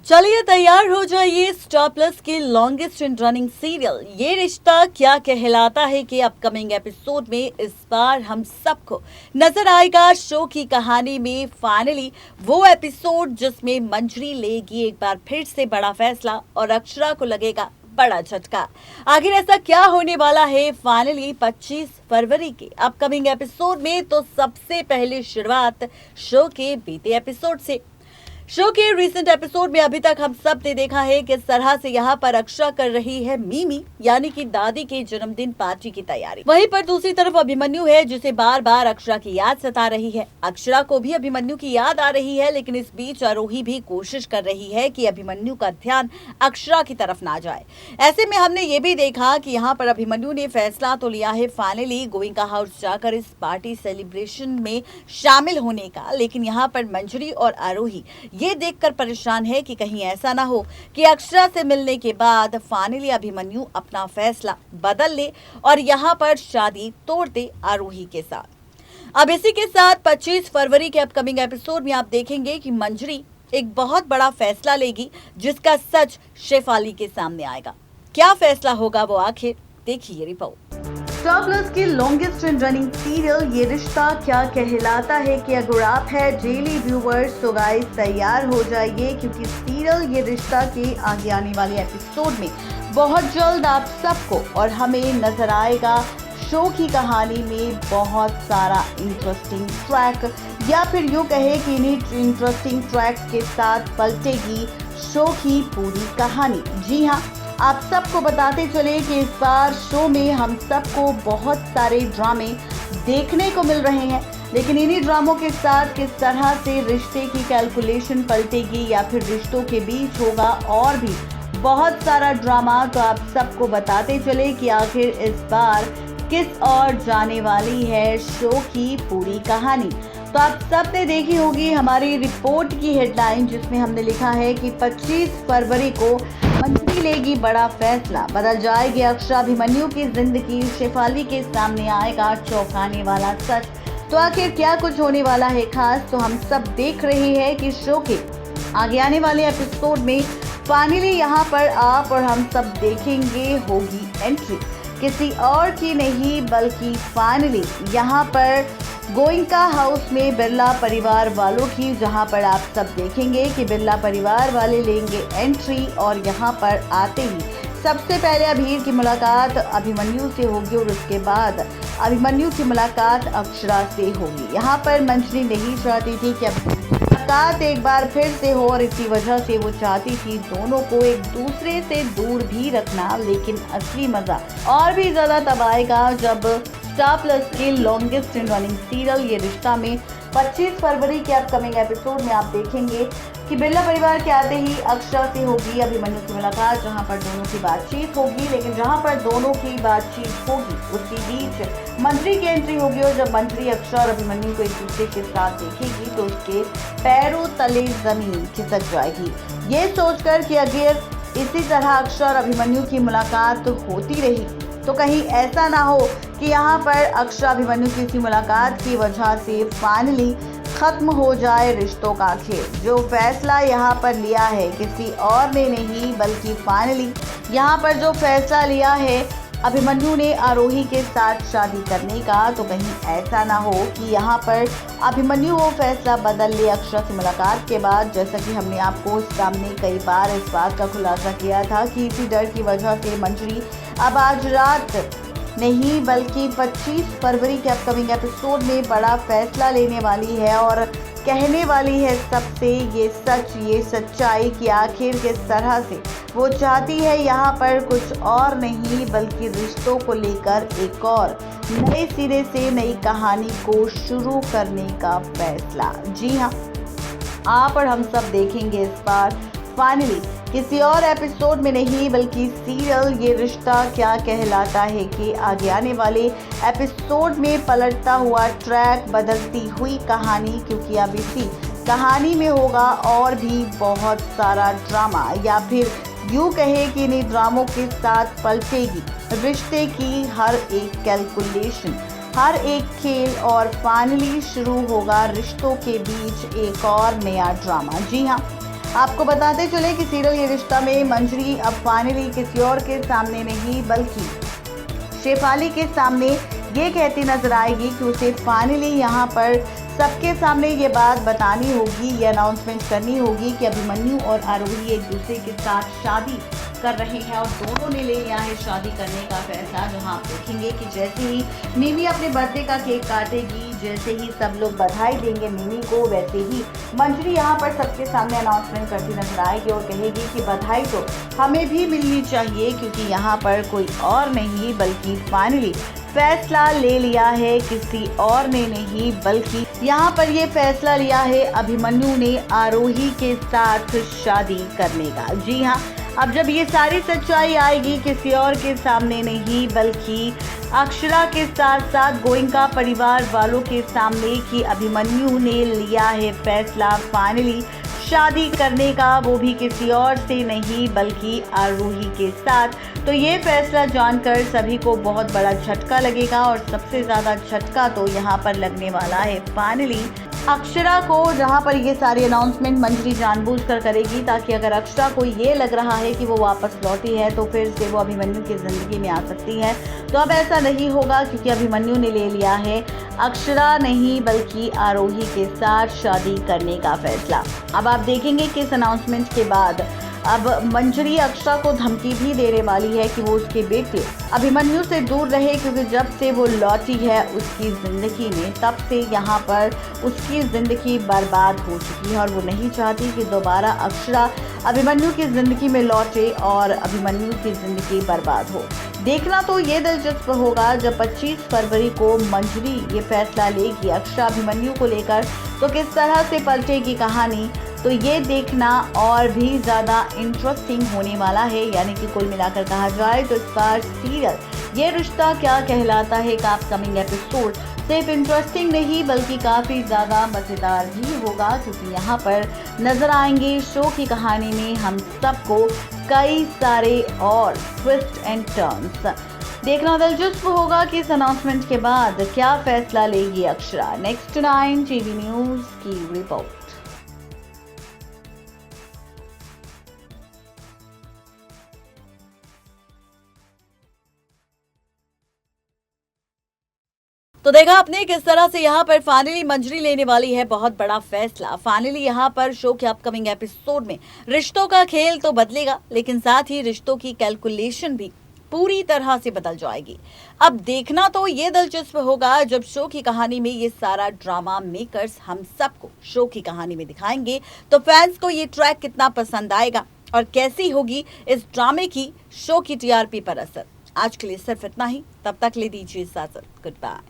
चलिए तैयार हो जाइए स्टार प्लस के लॉन्गेस्ट इन रनिंग सीरियल ये रिश्ता क्या कहलाता है कि अपकमिंग एपिसोड में इस बार हम सबको नजर आएगा शो की कहानी में फाइनली वो एपिसोड जिसमें मंजरी लेगी एक बार फिर से बड़ा फैसला और अक्षरा को लगेगा बड़ा झटका। आखिर ऐसा क्या होने वाला है फाइनली 25 फरवरी के अपकमिंग एपिसोड में। तो सबसे पहले शुरुआत शो के बीते एपिसोड से। शो के रिसेंट एपिसोड में अभी तक हम सब ने देखा है किस तरह से यहाँ पर अक्षरा कर रही है मीमी यानी कि दादी के जन्मदिन पार्टी की तैयारी। वहीं पर दूसरी तरफ अभिमन्यु है जिसे बार बार अक्षरा की याद सता रही है। अक्षरा को भी अभिमन्यु की याद आ रही है, लेकिन इस बीच आरोही भी कोशिश कर रही है कि अभिमन्यु का ध्यान अक्षरा की तरफ ना जाए। ऐसे में हमने ये भी देखा कि यहाँ पर अभिमन्यु ने फैसला तो लिया है फाइनली गोइंका हाउस जाकर इस पार्टी सेलिब्रेशन में शामिल होने का, लेकिन यहाँ पर मंजरी और आरोही ये देखकर परेशान है कि कहीं ऐसा ना हो कि अक्षरा से मिलने के बाद फाइनली अभिमन्यु अपना फैसला बदल ले और यहाँ पर शादी तोड़ दे आरोही के साथ। अब इसी के साथ 25 फरवरी के अपकमिंग एपिसोड में आप देखेंगे कि मंजरी एक बहुत बड़ा फैसला लेगी जिसका सच शेफाली के सामने आएगा। क्या फैसला होगा वो आखिर, देखिए रिपोर्ट। स्टार प्लस की लॉन्गेस्ट रनिंग सीरियल ये रिश्ता क्या कहलाता है कि अगर आप है डेली व्यूवर्स तो गाइस तैयार हो जाइए, क्योंकि सीरियल ये रिश्ता के आगे आने वाले एपिसोड में बहुत जल्द आप सबको और हमें नजर आएगा शो की कहानी में बहुत सारा इंटरेस्टिंग ट्रैक, या फिर यूँ कहे कि इन्हीं इंटरेस्टिंग ट्रैक्स के साथ पलटेगी शो की पूरी कहानी। जी हाँ, आप सबको बताते चले कि इस बार शो में हम सबको बहुत सारे ड्रामे देखने को मिल रहे हैं, लेकिन इन्हीं ड्रामों के साथ किस तरह से रिश्ते की कैलकुलेशन पलटेगी या फिर रिश्तों के बीच होगा और भी बहुत सारा ड्रामा। तो आप सबको बताते चले कि आखिर इस बार किस और जाने वाली है शो की पूरी कहानी। तो आप सब ने देखी होगी हमारी रिपोर्ट की हेडलाइन जिसमें हमने लिखा है कि 25 फरवरी को मंजरी लेगी बड़ा फैसला, बदल जाएगी अक्षरा अभिमन्यु की जिंदगी, शेफाली के सामने आएगा चौंकाने वाला सच। तो आखिर क्या कुछ होने वाला है खास, तो हम सब देख रहे हैं कि शो के आगे आने वाले एपिसोड में फाइनली यहाँ पर आप और हम सब देखेंगे होगी एंट्री किसी और की नहीं बल्कि फाइनली यहाँ पर गोइंका हाउस में बिरला परिवार वालों की, जहां पर आप सब देखेंगे कि बिरला परिवार वाले लेंगे एंट्री और यहां पर आते ही सबसे पहले अभीर की मुलाकात अभिमन्यु से होगी और उसके बाद अभिमन्यु की मुलाकात अक्षरा से होगी। यहां पर मंजरी नहीं चाहती थी कि मुलाकात एक बार फिर से हो और इसी वजह से वो चाहती थी दोनों को एक दूसरे से दूर भी रखना, लेकिन असली मजा और भी ज्यादा तब आएगा जब स्टार प्लस के लॉन्गेस्ट इन रनिंग सीरियल ये रिश्ता में 25 फरवरी के अपकमिंग एपिसोड में आप देखेंगे कि बिरला परिवार के आते ही अक्षरा से होगी अभिमन्यु की मुलाकात, जहां पर दोनों की बातचीत होगी। लेकिन जहां पर दोनों की बातचीत होगी उसी बीच मंजरी की एंट्री होगी और जब मंजरी अक्षरा और अभिमन्यु को एक दूसरे के साथ देखेगी तो उसके पैरों तले जमीन खिसक जाएगी, ये सोचकर कि अगर इसी तरह अक्षरा और अभिमन्यु की मुलाकात होती रही तो कहीं ऐसा ना हो कि यहाँ पर अक्षरा अभिमन्यु की इसी मुलाकात की वजह से फाइनली खत्म हो जाए रिश्तों का खेल। जो फैसला यहाँ पर लिया है किसी और ने नहीं बल्कि फाइनली यहाँ पर जो फैसला लिया है अभिमन्यु ने आरोही के साथ शादी करने का, तो कहीं ऐसा ना हो कि यहाँ पर अभिमन्यु वो फैसला बदल ले अक्षरा से मुलाकात के बाद। जैसा कि हमने आपको सामने कई बार इस बात का खुलासा किया था कि इसी डर की वजह से मंजरी अब आज रात नहीं बल्कि 25 फरवरी के अपकमिंग एपिसोड में बड़ा फैसला लेने वाली है और कहने वाली है सबसे ये सच, ये सच्चाई कि आखिर किस तरह से वो चाहती है यहाँ पर कुछ और नहीं बल्कि रिश्तों को लेकर एक और नए सिरे से नई कहानी को शुरू करने का फैसला। जी हाँ, आप और हम सब देखेंगे इस बार फाइनली किसी और एपिसोड में नहीं बल्कि सीरियल ये रिश्ता क्या कहलाता है कि आगे आने वाले एपिसोड में पलटता हुआ ट्रैक, बदलती हुई कहानी, क्योंकि अब इसी कहानी में होगा और भी बहुत सारा ड्रामा, या फिर यूँ कहे कि इन्हीं ड्रामों के साथ पलटेगी रिश्ते की हर एक कैलकुलेशन, हर एक खेल और फाइनली शुरू होगा रिश्तों के बीच एक और नया ड्रामा। जी हाँ, आपको बताते चले कि सीरियल ये रिश्ता में मंजरी अब फाइनली किसी और के सामने नहीं बल्कि शेफाली के सामने ये कहती नजर आएगी कि उसे फाइनली यहाँ पर सबके सामने ये बात बतानी होगी, ये अनाउंसमेंट करनी होगी कि अभिमन्यु और आरोही एक दूसरे के साथ शादी कर रहे हैं और दोनों ने ले लिया है शादी करने का फैसला। जहां आप देखेंगे कि जैसे ही मिमी अपने बर्थडे का केक काटेगी, जैसे ही सब लोग बधाई देंगे मिमी को, वैसे ही मंजरी यहाँ पर सबके सामने अनाउंसमेंट करती नजर आएगी और कहेगी कि बधाई तो हमें भी मिलनी चाहिए, क्योंकि यहाँ पर कोई और नहीं बल्कि फाइनली फैसला ले लिया है किसी और ने नहीं बल्कि यहाँ पर ये फैसला लिया है अभिमन्यु ने आरोही के साथ शादी करने का। जी हाँ, अब जब ये सारी सच्चाई आएगी किसी और के सामने नहीं बल्कि अक्षरा के साथ साथ गोइंका परिवार वालों के सामने कि अभिमन्यु ने लिया है फैसला फाइनली शादी करने का, वो भी किसी और से नहीं बल्कि आरोही के साथ। तो ये फैसला जानकर सभी को बहुत बड़ा झटका लगेगा और सबसे ज़्यादा झटका तो यहाँ पर लगने वाला है फाइनली अक्षरा को, जहाँ पर ये सारी अनाउंसमेंट मंजरी जानबूझकर करेगी ताकि अगर अक्षरा को ये लग रहा है कि वो वापस लौटी है तो फिर से वो अभिमन्यु की ज़िंदगी में आ सकती है। तो अब ऐसा नहीं होगा क्योंकि अभिमन्यु ने ले लिया है अक्षरा नहीं बल्कि आरोही के साथ शादी करने का फैसला। अब आप देखेंगे कि इस अनाउंसमेंट के बाद अब मंजरी अक्षरा को धमकी भी देने वाली है कि वो उसके बेटे अभिमन्यु से दूर रहे, क्योंकि जब से वो लौटी है उसकी ज़िंदगी में तब से यहाँ पर उसकी ज़िंदगी बर्बाद हो चुकी है और वो नहीं चाहती कि दोबारा अक्षरा अभिमन्यु की ज़िंदगी में लौटे और अभिमन्यु की ज़िंदगी बर्बाद हो। देखना तो ये दिलचस्प होगा जब 25 फरवरी को मंजरी ये फैसला लेगी अक्षरा अभिमन्यु को लेकर, तो किस तरह से पलटेगी कहानी, तो ये देखना और भी ज़्यादा इंटरेस्टिंग होने वाला है। यानी कि कुल मिलाकर कहा जाए तो इस बार सीरियल ये रिश्ता क्या कहलाता है का अपकमिंग एपिसोड सिर्फ इंटरेस्टिंग नहीं बल्कि काफ़ी ज़्यादा मज़ेदार भी होगा, क्योंकि यहाँ पर नज़र आएंगे शो की कहानी में हम सबको कई सारे और ट्विस्ट एंड टर्न्स। देखना दिलचस्प होगा कि इस अनाउंसमेंट के बाद क्या फैसला लेगी अक्षरा। नेक्स्ट 9 टीवी न्यूज़ की रिपोर्ट। तो देखा आपने किस तरह से यहाँ पर फाइनली मंजरी लेने वाली है बहुत बड़ा फैसला। फाइनली यहाँ पर शो के अपकमिंग एपिसोड में रिश्तों का खेल तो बदलेगा, लेकिन साथ ही रिश्तों की कैलकुलेशन भी पूरी तरह से बदल जाएगी। अब देखना तो ये दिलचस्प होगा जब शो की कहानी में ये सारा ड्रामा मेकर्स हम सबको शो की कहानी में दिखाएंगे, तो फैंस को ये ट्रैक कितना पसंद आएगा और कैसी होगी इस ड्रामे की शो की टीआरपी पर असर। आज के लिए सिर्फ इतना ही, तब तक ले दीजिए इजाजत। Good bye.